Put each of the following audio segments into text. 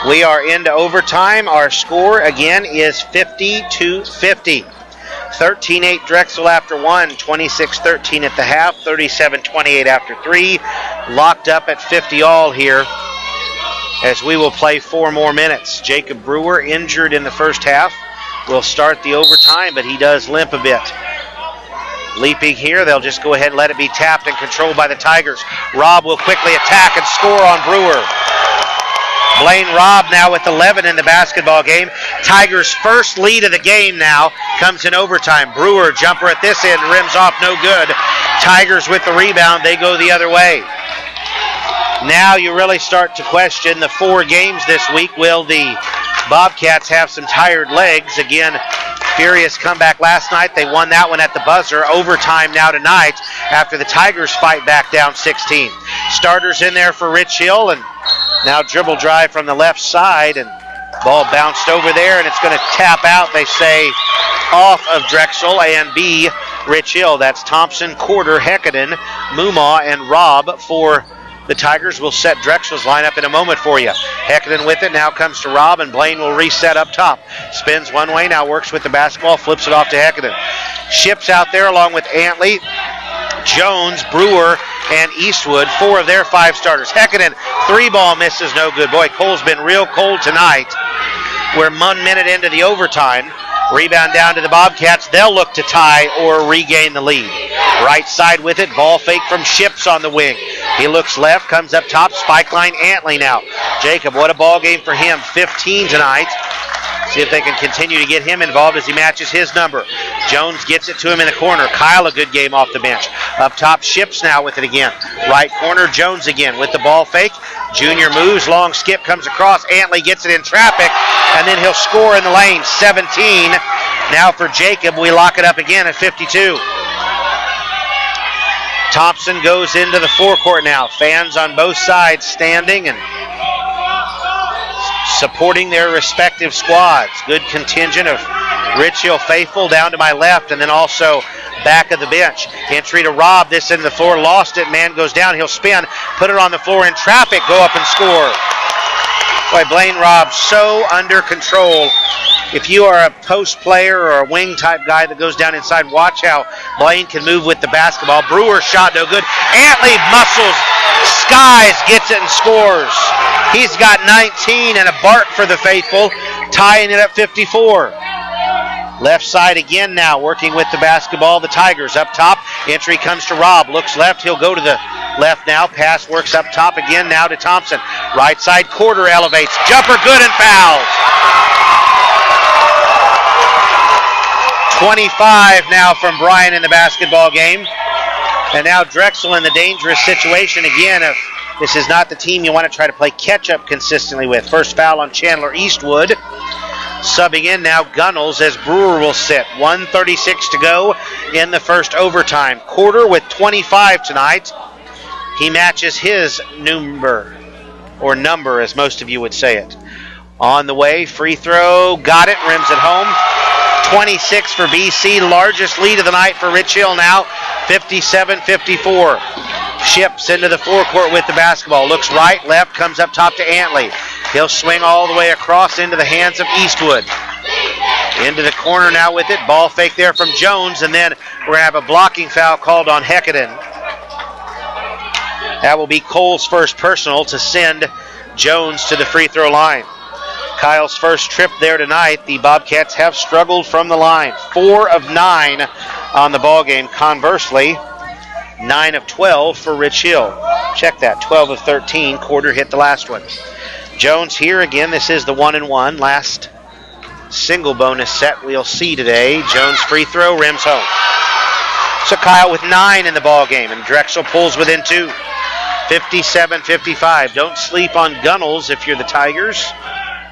We are into overtime. Our score again is 50-50. 13-8 Drexel after 1, 26-13 at the half, 37-28 after 3. Locked up at 50 all here as we will play 4 more minutes. Jacob Brewer, injured in the first half, will start the overtime, but he does limp a bit. Leaping here, they'll just go ahead and let it be tapped and controlled by the Tigers. Robb will quickly attack and score on Brewer. Blaine Robb now with 11 in the basketball game. Tigers' first lead of the game now comes in overtime. Brewer, jumper at this end, rims off, no good. Tigers with the rebound, they go the other way. Now you really start to question the 4 games this week. Will the Bobcats have some tired legs? Again, furious comeback last night. They won that one at the buzzer. Overtime now tonight after the Tigers fight back down 16. Starters in there for Rich Hill, and now dribble drive from the left side, and ball bounced over there, and it's going to tap out, they say, off of Drexel and be Rich Hill. That's Thompson, Corder, Heckaden, Mumma, and Robb for the Tigers. Will set Drexel's lineup in a moment for you. Heckaden with it, now comes to Robb, and Blaine will reset up top. Spins one way, now works with the basketball, flips it off to Heckaden. Ships out there along with Antley, Jones, Brewer, and Eastwood, 4 of their 5 starters. Heckaden, 3-ball misses, no good. Boy, Cole's been real cold tonight. We're 1 minute into the overtime. Rebound down to the Bobcats. They'll look to tie or regain the lead. Right side with it, ball fake from Ships on the wing. He looks left, comes up top, spike line, Antley now. Jacob, what a ball game for him, 15 tonight. See if they can continue to get him involved as he matches his number. Jones gets it to him in the corner. Kyle, a good game off the bench. Up top, Ships now with it again. Right corner, Jones again with the ball fake. Junior moves, long skip, comes across. Antley gets it in traffic, and then he'll score in the lane. 17. Now for Jacob, we lock it up again at 52. Thompson goes into the forecourt now. Fans on both sides standing and supporting their respective squads. Good contingent of Rich Hill faithful down to my left, and then also back of the bench. Entry to Robb, this into the floor, lost it, man goes down, he'll spin, put it on the floor in traffic, go up and score. Boy, Blaine Robb so under control. If you are a post player or a wing type guy that goes down inside, watch how Blaine can move with the basketball. Brewer shot no good. Antley muscles, skies, gets it and scores. He's got 19 and a bark for the faithful, tying it up 54. Left side again now, working with the basketball. The Tigers up top. Entry comes to Robb. Looks left. He'll go to the left now. Pass works up top again now to Thompson. Right side, Corder elevates. Jumper good and fouled. 25 now from Bryant in the basketball game. And now Drexel in the dangerous situation again. If this is not the team you want to try to play catch-up consistently with. First foul on Chandler Eastwood. Subbing in now Gunnels as Brewer will sit. 1:36 to go in the first overtime. Corder with 25 tonight. He matches his number, or number as most of you would say it. On the way, free throw, got it, rims it home. 26 for BC, largest lead of the night for Rich Hill now, 57-54. Ships into the forecourt with the basketball. Looks right, left, comes up top to Antley. He'll swing all the way across into the hands of Eastwood. Into the corner now with it. Ball fake there from Jones, and then we're going to have a blocking foul called on Heckaden. That will be Cole's first personal to send Jones to the free throw line. Kyle's first trip there tonight. The Bobcats have struggled from the line. 4 of 9 on the ball game. Conversely, 9 of 12 for Rich Hill. Check that, 12 of 13. Corder hit the last one. Jones here again. This is the 1-and-1. Last single bonus set we'll see today. Jones free throw, rims home. So Kyle with 9 in the ball game, and Drexel pulls within 2. 57-55. Don't sleep on Gunnels if you're the Tigers,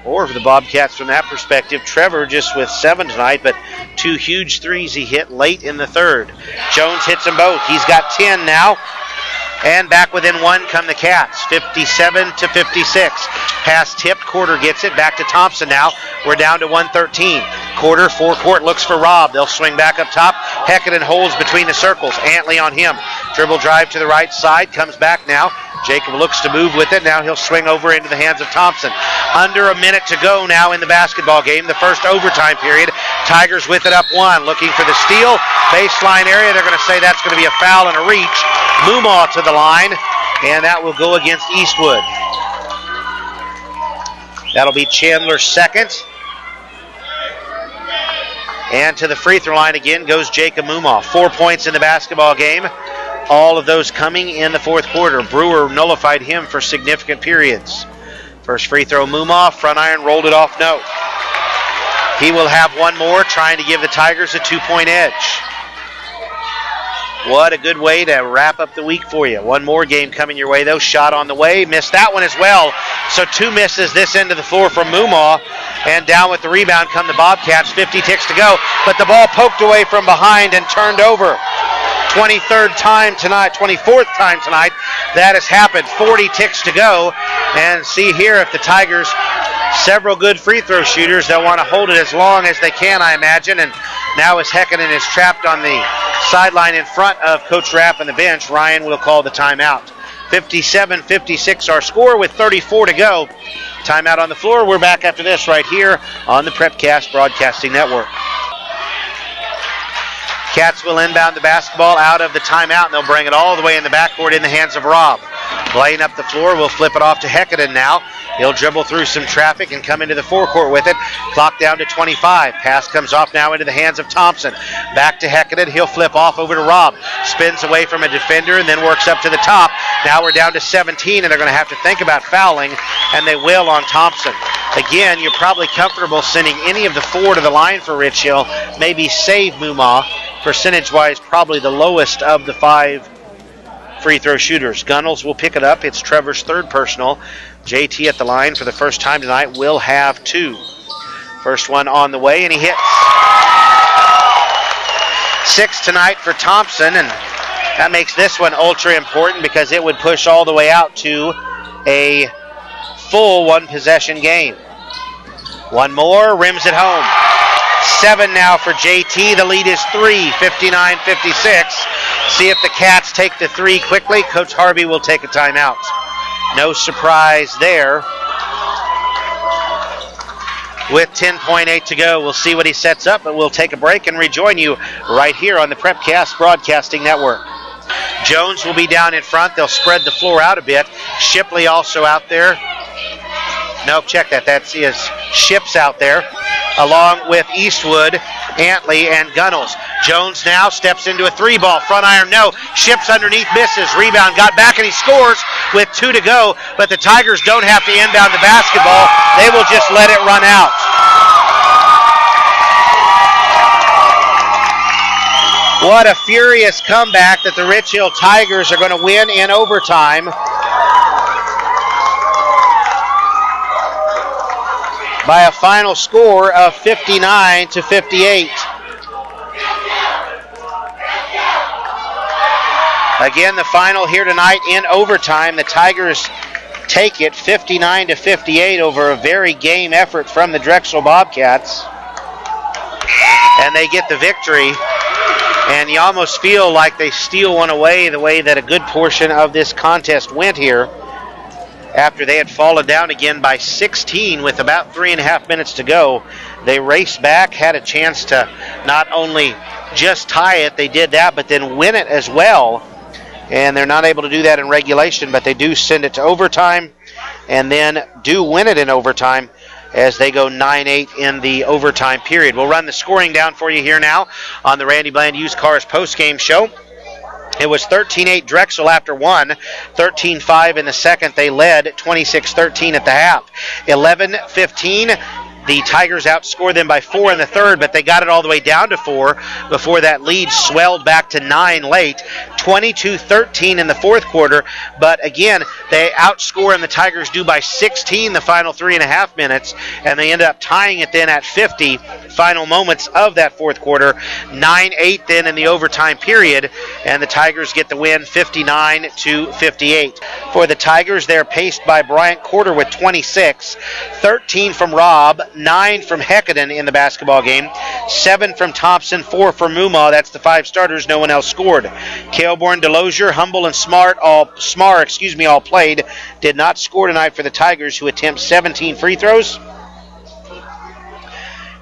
or for the Bobcats from that perspective. Trevor just with 7 tonight, but 2 huge threes he hit late in the third. Jones hits them both. He's got 10 now. And back within 1 come the Cats, 57-56. Pass tipped, Corder gets it, back to Thompson now. We're down to 113. Corder, forecourt, looks for Robb. They'll swing back up top. Heckaden holds between the circles. Antley on him. Dribble drive to the right side, comes back now. Jacob looks to move with it. Now he'll swing over into the hands of Thompson. Under a minute to go now in the basketball game, the first overtime period. Tigers with it up 1, looking for the steal. Baseline area, they're going to say that's going to be a foul and a reach. Mumaw to the line, and that will go against Eastwood. That'll be Chandler's second. And to the free throw line again goes Jacob Mumaw. 4 points in the basketball game. All of those coming in the fourth quarter. Brewer nullified him for significant periods. First free throw, Mumaw, front iron, rolled it off, no. He will have one more, trying to give the Tigers a 2-point edge. What a good way to wrap up the week for you. One more game coming your way, though. Shot on the way. Missed that one as well. So 2 misses this end of the floor from Mumaw. And down with the rebound come the Bobcats. 50 ticks to go. But the ball poked away from behind and turned over. 24th time tonight that has happened. 40 ticks to go. And see here if the Tigers, several good free throw shooters, they'll want to hold it as long as they can, I imagine. And now as Hekkanen is trapped on the sideline in front of Coach Rapp and the bench, Ryan will call the timeout. 57-56 our score with 34 to go. Timeout on the floor. We're back after this right here on the Prepcast Broadcasting Network. Cats will inbound the basketball out of the timeout, and they'll bring it all the way in the backcourt in the hands of Robb. Laying up the floor, we'll flip it off to Hekkanen now. He'll dribble through some traffic and come into the forecourt with it. Clock down to 25. Pass comes off now into the hands of Thompson. Back to Hekkanen. He'll flip off over to Robb. Spins away from a defender and then works up to the top. Now we're down to 17, and they're going to have to think about fouling, and they will on Thompson. Again, you're probably comfortable sending any of the 4 to the line for Rich Hill. Maybe save Mumaw. Percentage-wise, probably the lowest of the 5 free throw shooters. Gunnels will pick it up. It's Trevor's third personal. JT at the line for the first time tonight will have 2. First one on the way, and he hits. 6 tonight for Thompson, and that makes this one ultra important because it would push all the way out to a full 1-possession game. One more, rims it home. 7 now for JT. The lead is 3, 59-56. See if the Cats take the 3 quickly. Coach Harvey will take a timeout. No surprise there. With 10.8 to go, we'll see what he sets up, but we'll take a break and rejoin you right here on the Prepcast Broadcasting Network. Jones will be down in front. They'll spread the floor out a bit. Shipley also out there. Nope, check that. That is Ships out there, along with Eastwood, Antley, and Gunnels. Jones now steps into a 3-ball. Front iron, no. Ships underneath, misses. Rebound, got back, and he scores with 2 to go. But the Tigers don't have to inbound the basketball. They will just let it run out. What a furious comeback that the Rich Hill Tigers are going to win in overtime. By a final score of 59-58. Again, the final here tonight in overtime. The Tigers take it 59-58 over a very game effort from the Drexel Bobcats. And they get the victory. And you almost feel like they steal one away the way that a good portion of this contest went here. After they had fallen down again by 16 with about 3.5 minutes to go, they raced back, had a chance to not only just tie it, they did that, but then win it as well. And they're not able to do that in regulation, but they do send it to overtime and then do win it in overtime as they go 9-8 in the overtime period. We'll run the scoring down for you here now on the Randy Bland Used Cars postgame show. It was 13-8 Drexel after 1, 13-5 in the second. They led 26-13 at the half. 11-15, the Tigers outscored them by 4 in the third, but they got it all the way down to 4 before that lead swelled back to 9 late. 22-13 in the fourth quarter, but again, they outscore them. The Tigers do by 16 the final 3.5 minutes, and they end up tying it then at 50 final moments of that fourth quarter. 9-8 then in the overtime period, and the Tigers get the win 59-58. For the Tigers, they're paced by Bryant Quarter with 26, 13 from Robb, 9 from Heckaden in the basketball game, 7 from Thompson, 4 from Moomaw. That's the 5 starters. No one else scored. Kailborn, Delosier, Humble, and Smar all played. Did not score tonight for the Tigers, who attempt 17 free throws.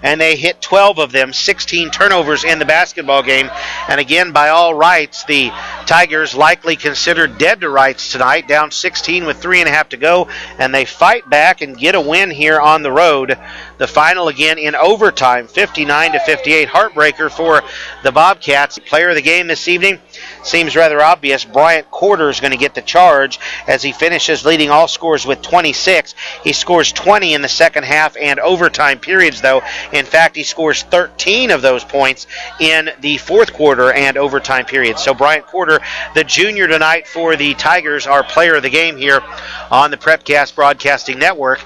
And they hit 12 of them, 16 turnovers in the basketball game. And again, by all rights, the Tigers likely considered dead to rights tonight, down 16 with 3.5 to go, and they fight back and get a win here on the road. The final again in overtime, 59-58. Heartbreaker for the Bobcats. Player of the game this evening seems rather obvious. Bryant Corder is going to get the charge as he finishes leading all scorers with 26. He scores 20 in the second half and overtime periods, though. In fact, he scores 13 of those points in the fourth quarter and overtime period. So Bryant Corder, the junior tonight for the Tigers, our player of the game here on the Prepcast Broadcasting Network.